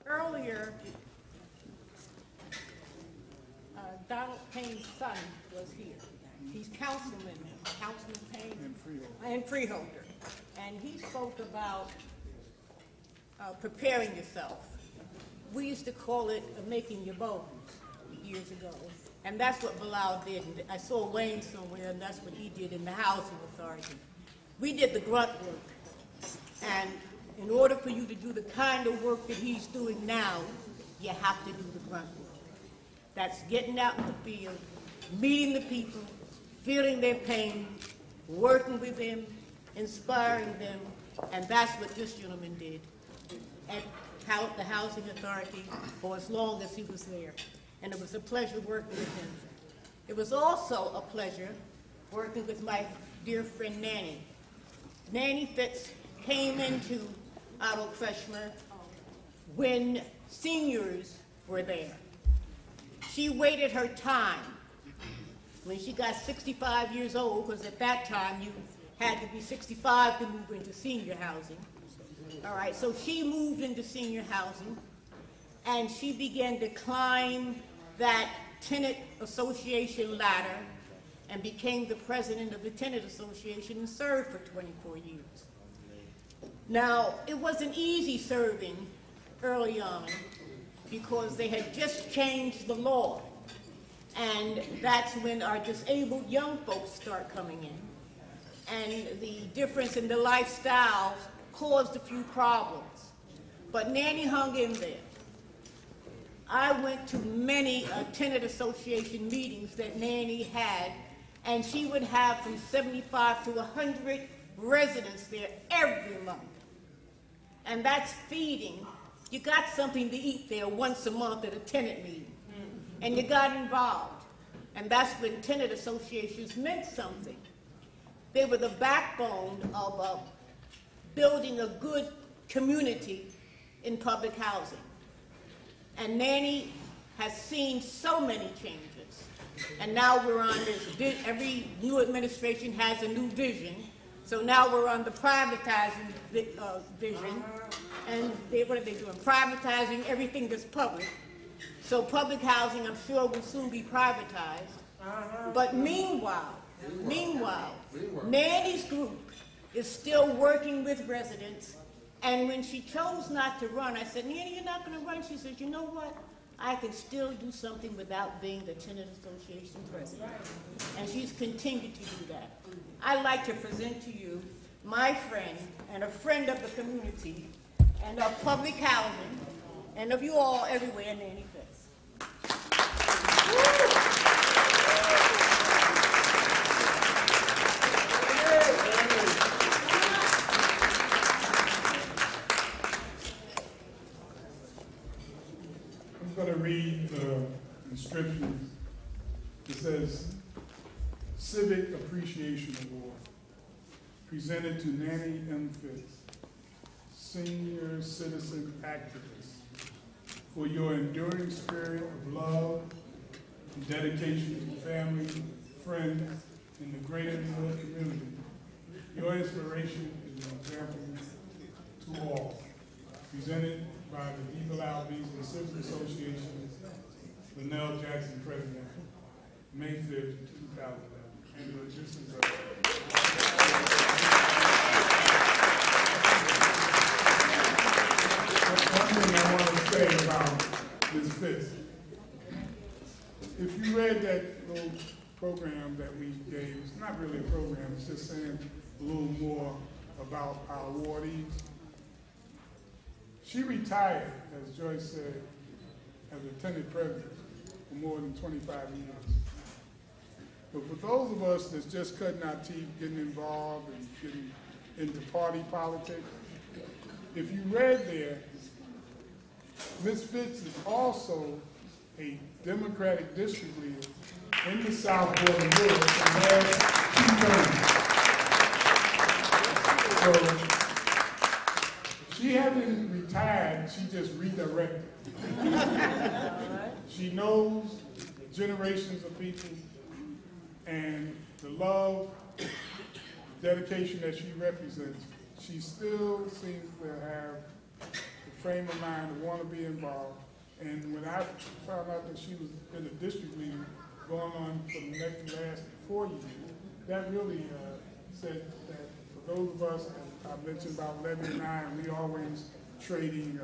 Earlier, Donald Payne's son was here. He's Councilman Payne and Freeholder. And he spoke about preparing yourself. We used to call it making your bones years ago. And that's what Bilal did. And I saw Wayne somewhere, and that's what he did in the Housing Authority. We did the grunt work. And in order for you to do the kind of work that he's doing now, you have to do the grunt work. That's getting out in the field, meeting the people, feeling their pain, working with them, inspiring them, and that's what this gentleman did at the Housing Authority for as long as he was there. And it was a pleasure working with him. It was also a pleasure working with my dear friend Nanny. Nanny Fitz came into Otto Kretschmer when seniors were there. She waited her time. When she got 65 years old, because at that time you had to be 65 to move into senior housing. All right, so she moved into senior housing, and she began to climb that tenant association ladder and became the president of the tenant association and served for 24 years. Now, it wasn't easy serving early on because they had just changed the law, and that's when our disabled young folks start coming in. And the difference in the lifestyles caused a few problems. But Nanny hung in there. I went to many tenant association meetings that Nanny had, and she would have from 75 to 100 residents there every month. And that's feeding. You got something to eat there once a month at a tenant meeting. And you got involved. And that's when tenant associations meant something. They were the backbone of building a good community in public housing. And Nanny has seen so many changes. And now we're on this, every new administration has a new vision. So now we're on the privatizing vision. And what are they doing? Privatizing everything that's public. So public housing, I'm sure, will soon be privatized. But meanwhile, Nanny's group is still working with residents. And when she chose not to run, I said, Nanny, you're not going to run? She said, you know what? I can still do something without being the tenant association president. And she's continued to do that. I'd like to present to you my friend and a friend of the community and of public housing and of you all everywhere, Nanny Fitz. I'm going to read the inscription. It says, Civic Appreciation Award, presented to Nanny M. Fitz, Senior Citizen Activist, for your enduring spirit of love and dedication to family, friends, and the greater New York community. Your inspiration is an example to all. Presented by the D.Bilal Beasley Civic Association, Linnell Jackson, President, May 5th, 2011. And this is one thing I want to say about Ms. Fitz. If you read that little program that we gave, it's not really a program, it's just saying a little more about our awardees. She retired, as Joyce said, as a tenant president for more than 25 years. But for those of us that's just cutting our teeth, getting involved and getting into party politics, if you read there, Ms. Fitz is also a Democratic district leader in the South Border Woods for the last 2 terms. So she hasn't retired, she just redirected. She knows generations of people, and the love, dedication that she represents, she still seems to have the frame of mind to want to be involved. And when I found out that she was in the district league going on for the last 4 years, that really said that for those of us, I mentioned about 11 and 9, we always trading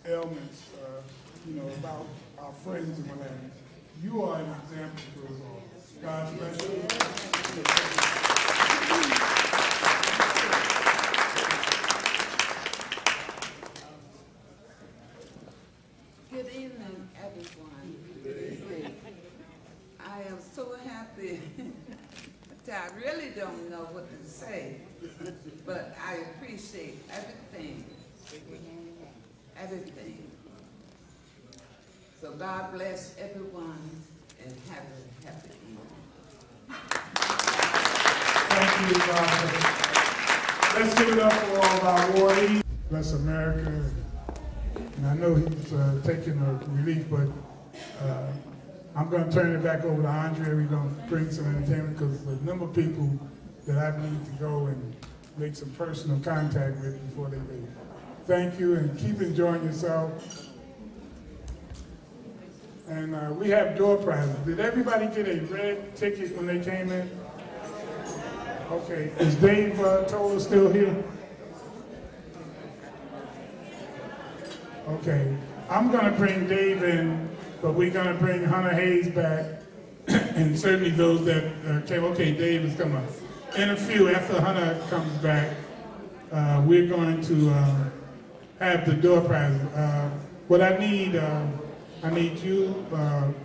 ailments, about our friends and whatever. You are an example to us all. God bless you. Good evening, everyone. Good evening. I am so happy. I really don't know what to say, but I appreciate everything. Everything. So God bless everyone and have a happy evening. Thank you, God. Let's give it up for all of our awardees. Bless America. And I know he's taking a relief, but I'm going to turn it back over to Andre. We're going to bring some entertainment because the number of people that I need to go and make some personal contact with before they leave. Thank you, and keep enjoying yourself. And we have door prizes. Did everybody get a red ticket when they came in? Okay, is Dave Toller still here? Okay, I'm gonna bring Dave in, but we're gonna bring Hunter Hayes back, and certainly those that came. Okay, Dave is coming. In a few, after Hunter comes back, we're going to have the door prizes. What I need you,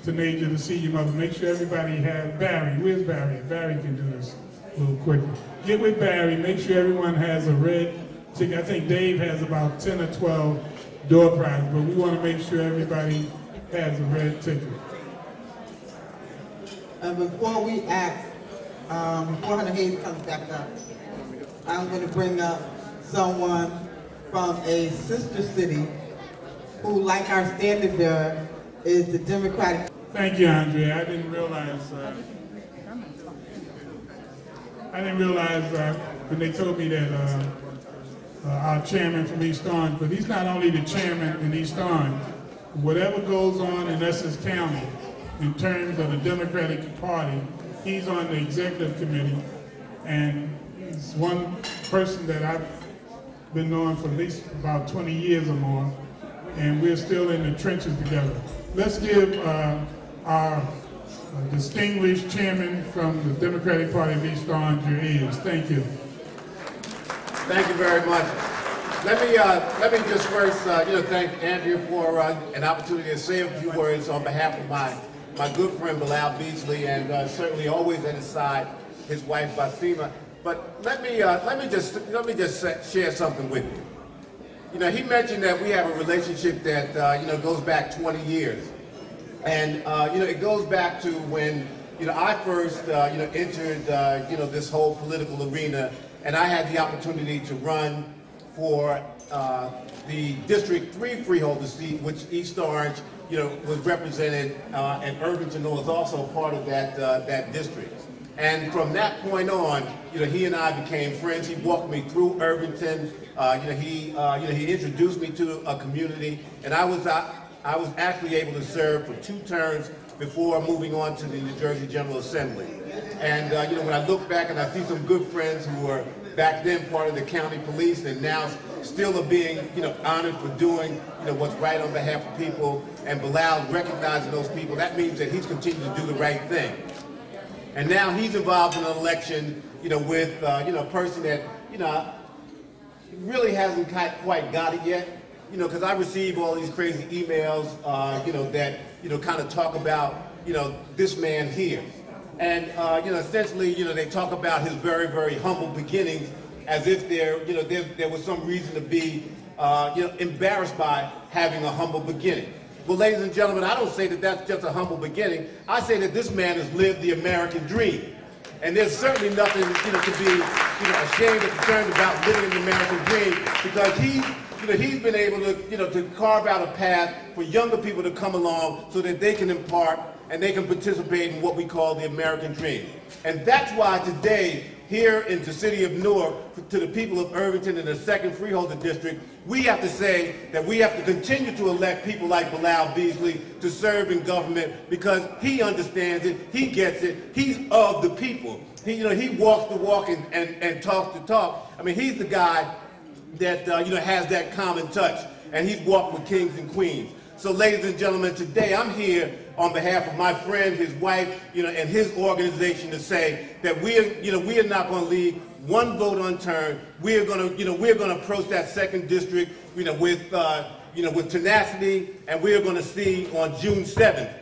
Tanaja, to see your mother. Make sure everybody has Barry. Where's Barry? Barry can do this a little quicker. Get with Barry. Make sure everyone has a red ticket. I think Dave has about 10 or 12 door prizes, but we want to make sure everybody has a red ticket. And before we ask, before Hunter Hayes comes back up, I'm going to bring up someone from a sister city who, like our standard bearer, is the Democratic. Thank you, Andrea. I didn't realize when they told me that our chairman from East Orange, but he's not only the chairman in East Orange. Whatever goes on in Essex County in terms of the Democratic Party, he's on the executive committee, and he's one person that I've been knowing for at least about 20 years or more, and we're still in the trenches together. Let's give our distinguished chairman from the Democratic Party of East Orange your ears. Thank you. Thank you very much. Let me just first thank Andrea for an opportunity to say a few words on behalf of my good friend Bilal Beasley, and certainly always at his side, his wife Basima. But let me just share something with you. You know, he mentioned that we have a relationship that goes back 20 years, and it goes back to when I first entered this whole political arena, and I had the opportunity to run for the District 3 Freeholder seat, which East Orange was represented, and Irvington was also part of that district. And from that point on, he and I became friends. He walked me through Irvington. He introduced me to a community, and I was actually able to serve for 2 terms before moving on to the New Jersey General Assembly. And when I look back and I see some good friends who were back then part of the county police and now still are being honored for doing what's right on behalf of people, and Bilal recognizing those people, that means that he's continued to do the right thing. And now he's involved in an election, with a person that really hasn't quite got it yet, because I receive all these crazy emails, that kind of talk about this man here, and essentially they talk about his very, very humble beginnings, as if there was some reason to be embarrassed by having a humble beginning. Well, ladies and gentlemen, I don't say that that's just a humble beginning. I say that this man has lived the American dream. And there's certainly nothing, to be, ashamed or concerned about living the American dream, because he's been able to, to carve out a path for younger people to come along so that they can impart and they can participate in what we call the American dream. And that's why today here in the city of Newark, to the people of Irvington in the 2nd Freeholder District, we have to say that we have to continue to elect people like Bilal Beasley to serve in government because he understands it, he gets it, he's of the people. He walks the walk and talks the talk. I mean, he's the guy that has that common touch, and he's walked with kings and queens. So, ladies and gentlemen, today I'm here on behalf of my friend, his wife, and his organization to say that we are not going to leave one vote unturned. We're going to approach that 2nd district, with tenacity, and we're going to see on June 7th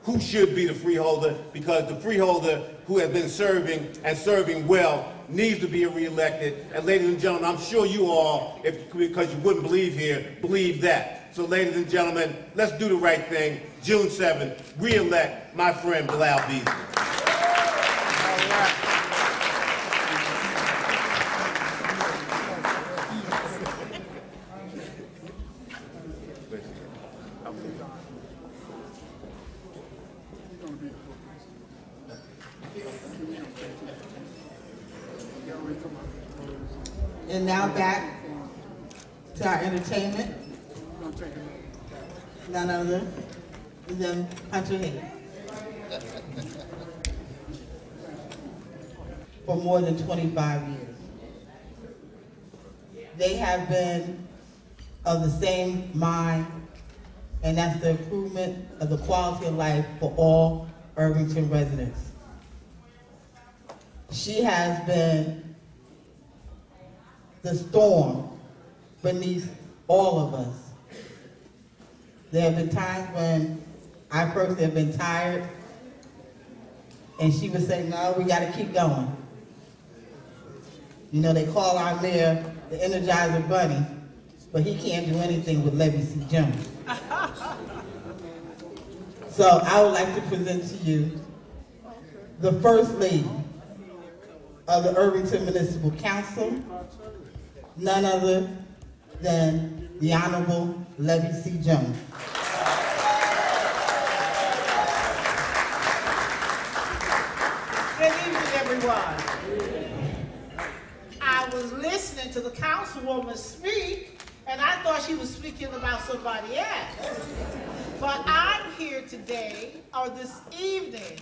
who should be the freeholder, because the freeholder who has been serving and serving well needs to be reelected. And ladies and gentlemen, I'm sure you all, because you wouldn't believe that. So ladies and gentlemen, let's do the right thing. June 7th, re-elect my friend Bilal Beasley. And now back to our entertainment. None other than Hunter Hayes. For more than 25 years. They have been of the same mind, and that's the improvement of the quality of life for all Irvington residents. She has been the storm beneath all of us. There have been times when I personally have been tired, and she would say, no, we gotta keep going. They call our mayor the Energizer Bunny, but he can't do anything with Levy C. Jones. So I would like to present to you the First Lady of the Irvington Municipal Council, none other than the Honorable Levy C. Jones. Good evening, everyone. I was listening to the councilwoman speak, and I thought she was speaking about somebody else. But I'm here today, or this evening,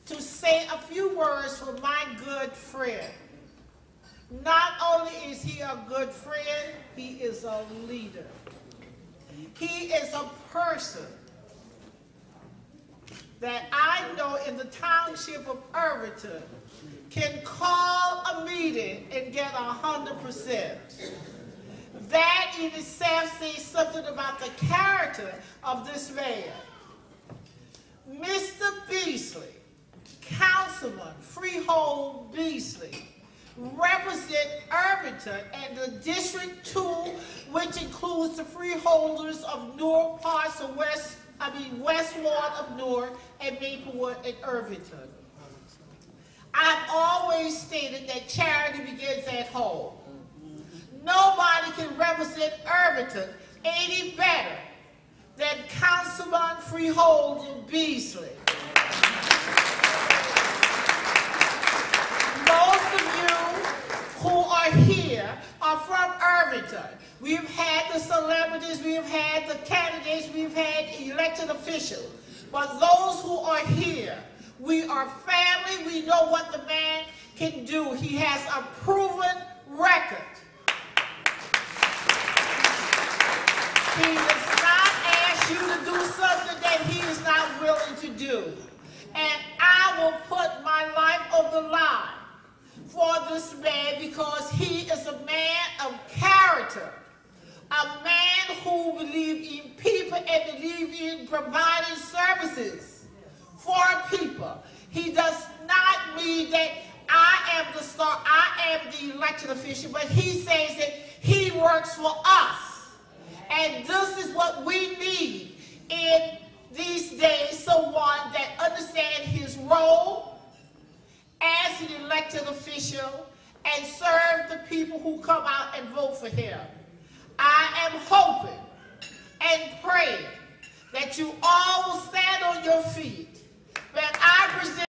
to say a few words for my good friend. Not only is he a good friend, he is a leader. He is a person that I know in the township of Irvington can call a meeting and get 100%. That in itself says something about the character of this man. Mr. Beasley, Councilman Freeholder Beasley, represent Irvington and the District 2, which includes the freeholders of Newark parts of West Ward of Newark and Maplewood and Irvington. I've always stated that charity begins at home. Nobody can represent Irvington any better than Councilman Freeholder Beasley. Most of you who are here are from Irvington. We've had the celebrities, we've had the candidates, we've had elected officials. But those who are here, we are family. We know what the man can do. He has a proven record. He does not ask you to do something that he is not willing to do. And I will put my life on the line for this man because he is a man of character, a man who believes in people and believes in providing services for people. He does not mean that I am the star, I am the elected official, but he says that he works for us. And this is what we need in these days, someone that understands his role as an elected official and serve the people who come out and vote for him. I am hoping and praying that you all will stand on your feet, that I present